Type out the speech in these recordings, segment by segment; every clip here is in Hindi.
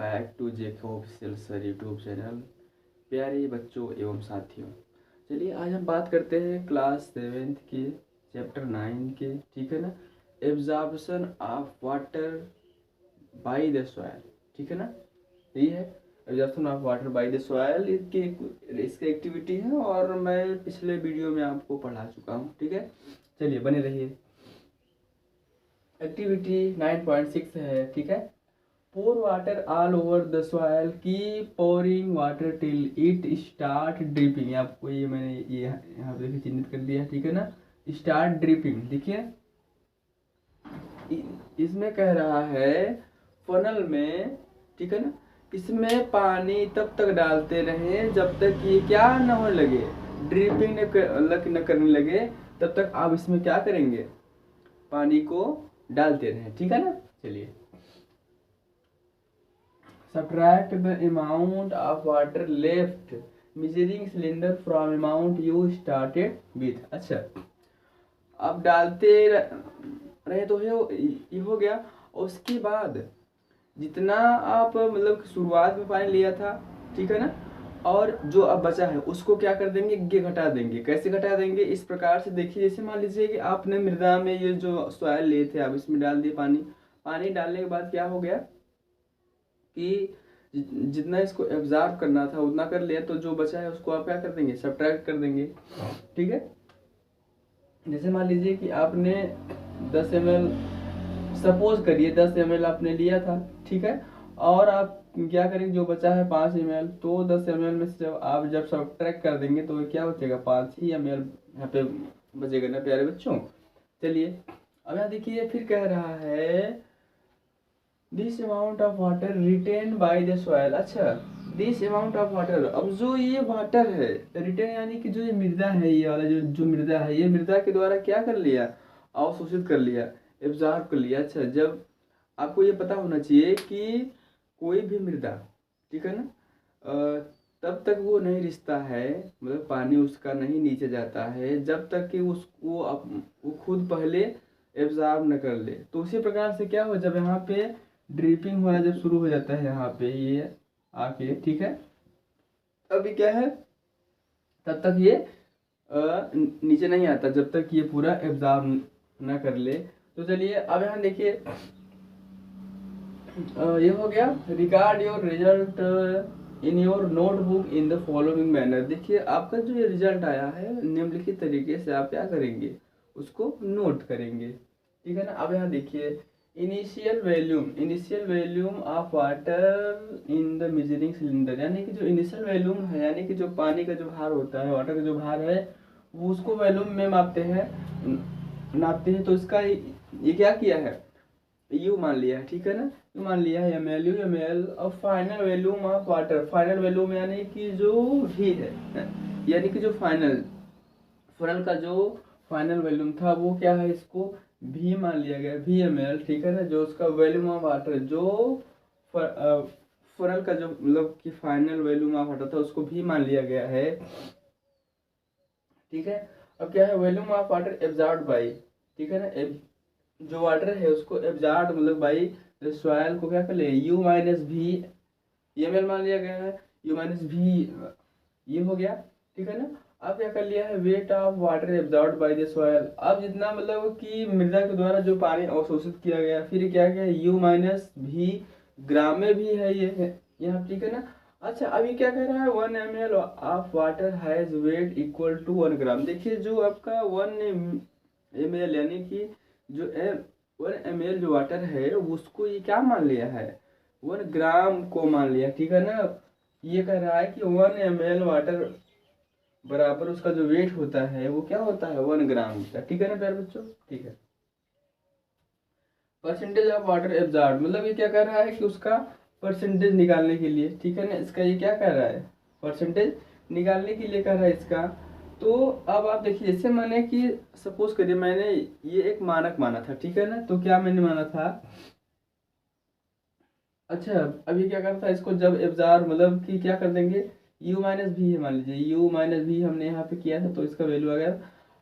Back to JK official sir YouTube channel. प्यारे बच्चों एवं साथियों, चलिए आज हम बात करते हैं क्लास 7th के चैप्टर 9 के, ठीक है ना, absorption of water by the soil, ठीक है ना। यही है absorption of water by the soil, इसकी एक्टिविटी है और मैं पिछले वीडियो में आपको पढ़ा चुका हूँ, ठीक है। चलिए बने रहिए। एक्टिविटी 9.6 है, ठीक है। pour water all over the soil, keep pouring water till it start dripping। आपको ये मैंने ये यहाँ पे चिन्हित कर दिया, ठीक है ना। स्टार्ट ड्रिपिंग, देखिए इसमें कह रहा है फनल में, ठीक है ना, इसमें पानी तब तक डालते रहे जब तक ये क्या न होने लगे, ड्रिपिंग न करने लगे, तब तक आप इसमें क्या करेंगे, पानी को डालते रहे, ठीक है ना। चलिए subtract the amount of water left measuring cylinder from amount you started with। अच्छा, अब डालते रहे तो ये हो गया, और उसके बाद जितना आप मतलब शुरुआत में पानी लिया था, ठीक है ना, और जो अब बचा है उसको क्या कर देंगे, ये घटा देंगे। कैसे घटा देंगे, इस प्रकार से देखिए, जैसे मान लीजिए कि आपने मृदा में ये जो सॉइल लिए थे आप इसमें डाल दिए पानी, पानी डालने के बाद क्या हो गया कि जितना इसको एब्जॉर्ब करना था उतना कर लिया, तो जो बचा है उसको आप क्या कर देंगे, सब्ट्रैक्ट कर देंगे, ठीक है। जैसे मान लीजिए कि आपने 10 ml, सपोज करिए 10 ml आपने लिया था, ठीक है, और आप क्या करेंगे, जो बचा है 5 ml, तो 10 ml में से जब सब्ट्रैक्ट कर देंगे तो क्या बचेगा, 5 ही ml यहाँ पे बचेगा ना प्यारे बच्चों। चलिए अब यहाँ देखिए फिर कह रहा है this amount of water written by the soil. अच्छा, दिस अमाउंट ऑफ वाटर, अब जो ये वाटर है रिटेन यानी कि जो ये मृदा है, ये वाला जो मृदा है, ये मृदा के द्वारा क्या कर लिया, अवशोषित कर लिया, एब्जॉर्ब कर लिया। अच्छा, जब आपको ये पता होना चाहिए कि कोई भी मृदा, ठीक है ना, तब तक वो नहीं रिसता है, मतलब पानी उसका नहीं नीचे जाता है जब तक कि उसको वो खुद पहले एब्जॉर्ब न कर ले। तो उसी प्रकार से क्या हो, जब यहाँ पे ड्रिपिंग होना जब शुरू हो जाता है यहाँ पे ये आके, ठीक है, अभी क्या है, तब तक ये नीचे नहीं आता जब तक ये पूरा एब्जॉर्ब ना कर ले। तो चलिए अब यहाँ देखिए ये हो गया, record your result in your notebook in the following manner. देखिए आपका जो ये रिजल्ट आया है निम्नलिखित तरीके से आप क्या करेंगे, उसको नोट करेंगे, ठीक है ना। अब यहाँ देखिए initial volume of water in the measuring cylinder, यानी कि जो इनिशियल वैल्यूम है, यानी कि जो पानी का जो भार होता है, वाटर का जो भार है, वो उसको वैल्यूम में नापते हैं। तो इसका ये क्या किया है, यू मान लिया है, ठीक है ना, यू मान लिया है ml और final volume of water, final volume यानी कि जो भी है, यानी कि जो फनल का जो फाइनल वैल्यूम था वो क्या है, इसको भी मान लिया गया, VML, ठीक है ना। जो उसका वैल्यूम ऑफ वाटर, जो फनल का जो मतलब कि फाइनल वैल्यूम ऑफ वाटर था उसको भी मान लिया गया है, ठीक है। अब क्या है, volume of water absorbed bye, ठीक है ना, जो वाटर है उसको एब्जॉर्ब मतलब बाई सॉइल को क्या कर ले, U माइनस भी ml मान लिया गया है, U माइनस भी ये हो गया, ठीक है ना। अब क्या कर लिया है, weight of water absorbed by the soil, अब जितना मतलब कि मृदा के द्वारा जो पानी अवशोषित किया गया, फिर क्या क्या U माइनस भी ग्राम में भी है ये यहाँ, ठीक है ना। अच्छा, अभी क्या कह रहा है, 1 ml of water has weight equal to 1 gram. देखिए जो आपका 1 ml यानी कि जो 1 ml जो वाटर है उसको ये क्या मान लिया है, 1 ग्राम को मान लिया, ठीक है ना। ये कह रहा है कि 1 ml वाटर बराबर उसका जो वेट होता है वो क्या होता है, 1 ग्राम होता है, ठीक है ना प्यारे बच्चों, ठीक है। परसेंटेज ऑफ वाटर एब्जॉर्ब, मतलब ये क्या कर रहा है कि उसका परसेंटेज निकालने के लिए, ठीक है ना, इसका ये क्या कर रहा है, परसेंटेज निकालने के लिए कर रहा है इसका। तो अब आप देखिए, जैसे मैंने कि सपोज करिए मैंने ये एक मानक माना था, ठीक है ना, तो क्या मैंने माना था, अच्छा अब ये क्या करता है, इसको जब एब्जॉर्ब मतलब कि क्या कर देंगे, U माइनस भी है, मान लीजिए U माइनस भी हमने यहाँ पे किया था तो इसका वैल्यू आ गया।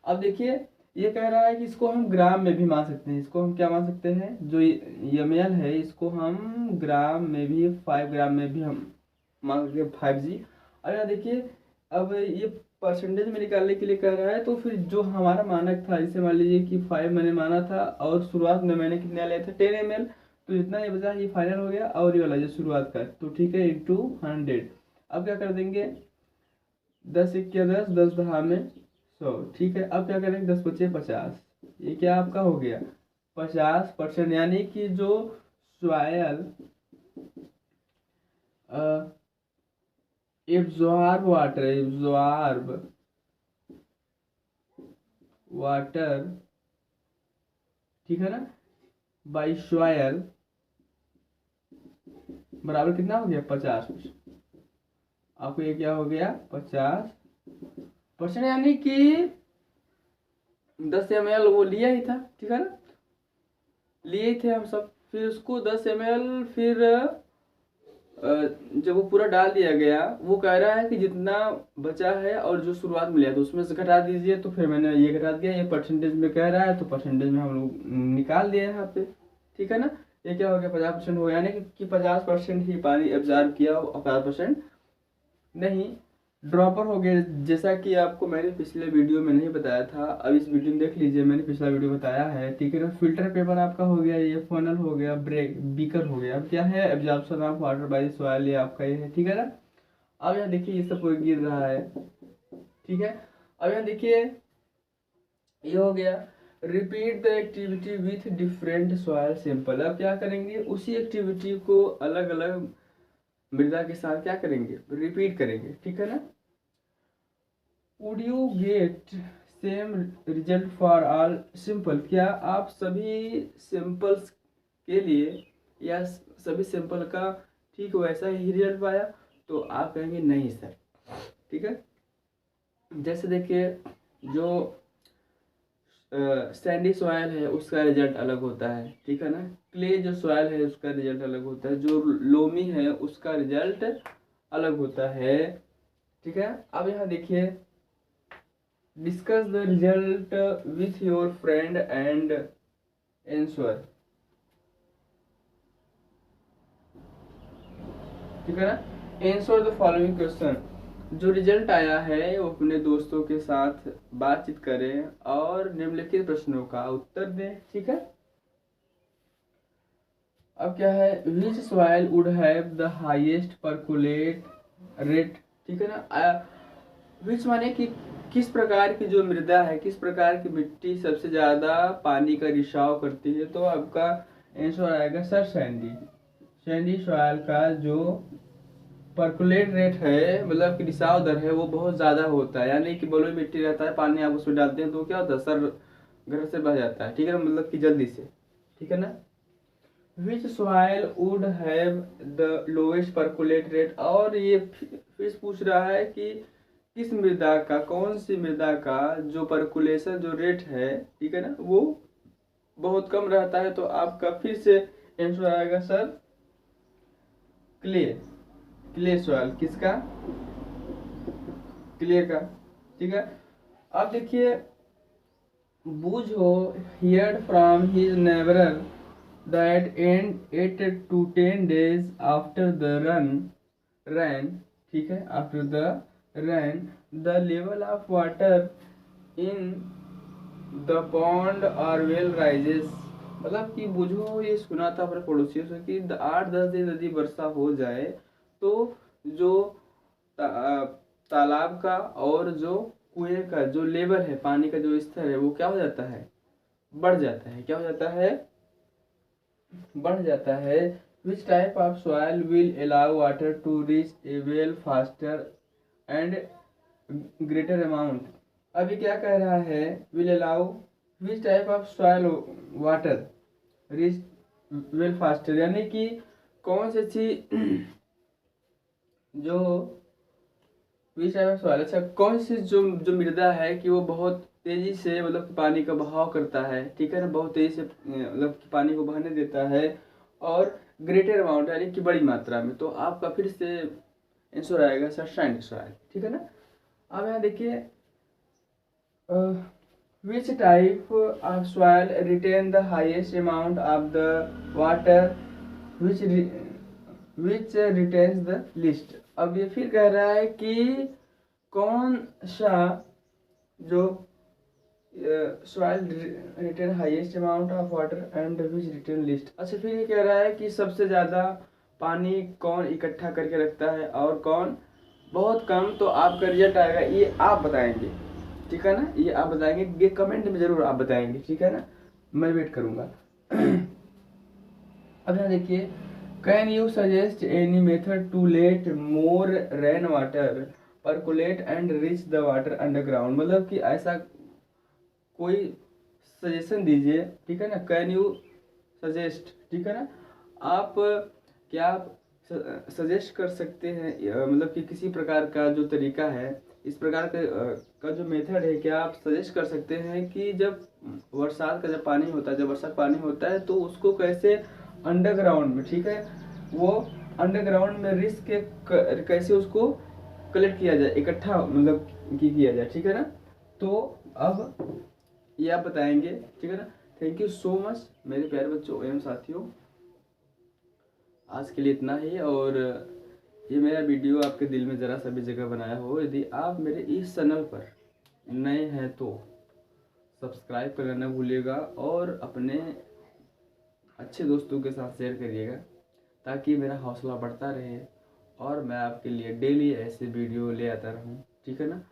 अब देखिए ये कह रहा है कि इसको हम ग्राम में भी मान सकते हैं। इसको हम क्या मान सकते हैं, जो ml है इसको हम ग्राम में भी, 5 ग्राम में भी हम मान सकते हैं 5G। अब यहाँ देखिए, अब ये परसेंटेज में निकालने के लिए कह रहा है, तो फिर जो हमारा मानक था, जैसे मान लीजिए कि 5 मैंने माना था और शुरुआत में मैंने कितना लिया था 10 ml, तो जितना ये बचा ये फाइनल हो गया, और ये वाला जो शुरुआत का, तो ठीक है, इंटू 100। अब क्या कर देंगे, 10 इक्या 10, 10 दहा में 100, ठीक है। अब क्या करेंगे, 10 बचे 50, ये क्या आपका हो गया 50%, यानी कि जो सॉयल एब्जॉर्ब वाटर, ठीक है ना, बाई सॉयल बराबर कितना हो गया 50%। आपको ये क्या हो गया 50%, यानी कि 10 ml वो लिया ही था, ठीक है ना, लिए थे हम सब। फिर उसको 10 ml फिर जब वो पूरा डाल दिया गया, वो कह रहा है कि जितना बचा है और जो शुरुआत में लिया था उसमें से घटा दीजिए, तो फिर मैंने ये घटा दिया, ये परसेंटेज में कह रहा है तो परसेंटेज में हम लोग निकाल दिए यहाँ पे, ठीक है ना। ये क्या हो गया 50% हो गया, यानी कि 50% ही पानी एब्जॉर्ब किया, 50% नहीं ड्रॉपर हो गए। जैसा कि आपको मैंने पिछले वीडियो में नहीं बताया था, अब इस वीडियो में देख लीजिए, मैंने पिछला वीडियो बताया है, ठीक है ना। फिल्टर पेपर आपका हो गया, ये फनल हो गया, ब्रेक बीकर हो गया। अब क्या है, absorption of water bye soil, ये आपका ये है, ठीक है ना। अब यहाँ देखिए ये सब गिर रहा है, ठीक है। अब यहाँ देखिए ये हो गया, repeat the activity with different soil sample. अब क्या करेंगे, उसी एक्टिविटी को अलग अलग मृदा के साथ क्या करेंगे, रिपीट करेंगे, ठीक है ना। Would you get same result for all simple, क्या आप सभी सिंपल्स के लिए या सभी सिंपल का ठीक वैसा ही रिजल्ट पाया, तो आप कहेंगे नहीं सर, ठीक है। जैसे देखिए, जो सैंडी सॉयल है उसका रिजल्ट अलग होता है, ठीक है ना। क्ले जो सॉयल है उसका रिजल्ट अलग होता है, जो लोमी है उसका रिजल्ट अलग होता है, ठीक है। अब यहाँ देखिए, discuss the result with your friend and answer, ठीक है ना। आंसर द फॉलोइंग क्वेश्चन, जो रिजल्ट आया है वो अपने दोस्तों के साथ बातचीत करें और निम्नलिखित प्रश्नों का उत्तर दें, ठीक है। अब क्या है, विच soil would have the highest percolate rate, ठीक है ना। विच माने कि किस प्रकार की जो मृदा है, किस प्रकार की मिट्टी सबसे ज्यादा पानी का रिसाव करती है, तो आपका आंसर आएगा सर सैंडी। सैंडी सॉइल का जो परकुलेट रेट है, मतलब कि रिसाव दर है, वो बहुत ज़्यादा होता है, यानी कि बलुई मिट्टी रहता है, पानी आप उसमें डालते हैं तो क्या होता है, सर घर से बह जाता है, ठीक है ना, मतलब कि जल्दी से, ठीक है ना। विच soil would have the lowest percolate rate, और ये फिर पूछ रहा है कि किस मृदा का, कौन सी मृदा का जो परकुलेशन जो रेट है, ठीक है ना, वो बहुत कम रहता है, तो आपका फिर से आंसर आएगा सर क्ले। क्ले सॉइल किसका, क्ले का, ठीक है। अब देखिए, Boojho heard from his neighbour that and 8 to 10 days after the rain, ठीक है, after the rain the level of water in the pond or well rises. मतलब कि बुझो ये सुना था अपने पड़ोसियों से कि 8-10 दिन यदि वर्षा हो जाए तो जो तालाब का और जो कुएं का जो लेवल है, पानी का जो स्तर है, वो क्या हो जाता है, बढ़ जाता है। क्या हो जाता है, बढ़ जाता है। Which type of soil will allow water to reach a well faster and greater amount. अभी क्या कह रहा है, will allow which type of soil water reach well faster, यानी कि कौन सी चीज जो विच टाइप ऑफ सॉइल, अच्छा कौन सी जो जो मृदा है कि वो बहुत तेजी से मतलब पानी का बहाव करता है, ठीक है ना, बहुत तेजी से मतलब पानी को बहने देता है और ग्रेटर अमाउंट यानी कि बड़ी मात्रा में, तो आपका फिर से आंसर आएगा सर सैंडी सॉइल, ठीक है ना। अब यहाँ देखिए, Which type of soil retain the highest amount of the water which retains the least? अब ये फिर कह रहा है कि कौन सा जो soil retain highest amount of water and which retain least। अच्छा फिर ये कह रहा है कि सबसे ज़्यादा पानी कौन इकट्ठा करके रखता है और कौन बहुत कम। तो आपका रिजल्ट आएगा, ये आप बताएंगे, ठीक है ना, ये आप बताएंगे, ये कमेंट में जरूर आप बताएंगे, ठीक है ना, मैं वेट करूंगा। अब यहाँ देखिए, can you suggest any method to let more rain water percolate and reach the water underground. मतलब कि ऐसा कोई सजेशन दीजिए, ठीक है ना, कैन यू सजेस्ट, ठीक है ना, आप क्या सजेस्ट कर सकते हैं, मतलब कि किसी प्रकार का जो तरीका है, इस प्रकार का जो मेथड है, क्या आप सजेस्ट कर सकते हैं कि जब बरसात का जब पानी होता है, जब वर्षा पानी होता है तो उसको कैसे अंडरग्राउंड में, ठीक है, वो अंडरग्राउंड में रिस्क के कैसे उसको कलेक्ट किया जाए, इकट्ठा मतलब किया जाए, ठीक है ना। तो अब ये आप बताएंगे, ठीक है ना। थैंक यू सो मच मेरे प्यारे बच्चों एवं साथियों, आज के लिए इतना ही। और ये मेरा वीडियो आपके दिल में ज़रा सा भी जगह बनाया हो, यदि आप मेरे इस चैनल पर नए हैं तो सब्सक्राइब करना न भूलिएगा और अपने अच्छे दोस्तों के साथ शेयर करिएगा, ताकि मेरा हौसला बढ़ता रहे और मैं आपके लिए डेली ऐसे वीडियो ले आता रहूँ, ठीक है ना।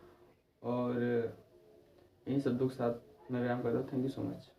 और इन शब्दों के साथ मैं विराम करता हूँ। Thank you so much.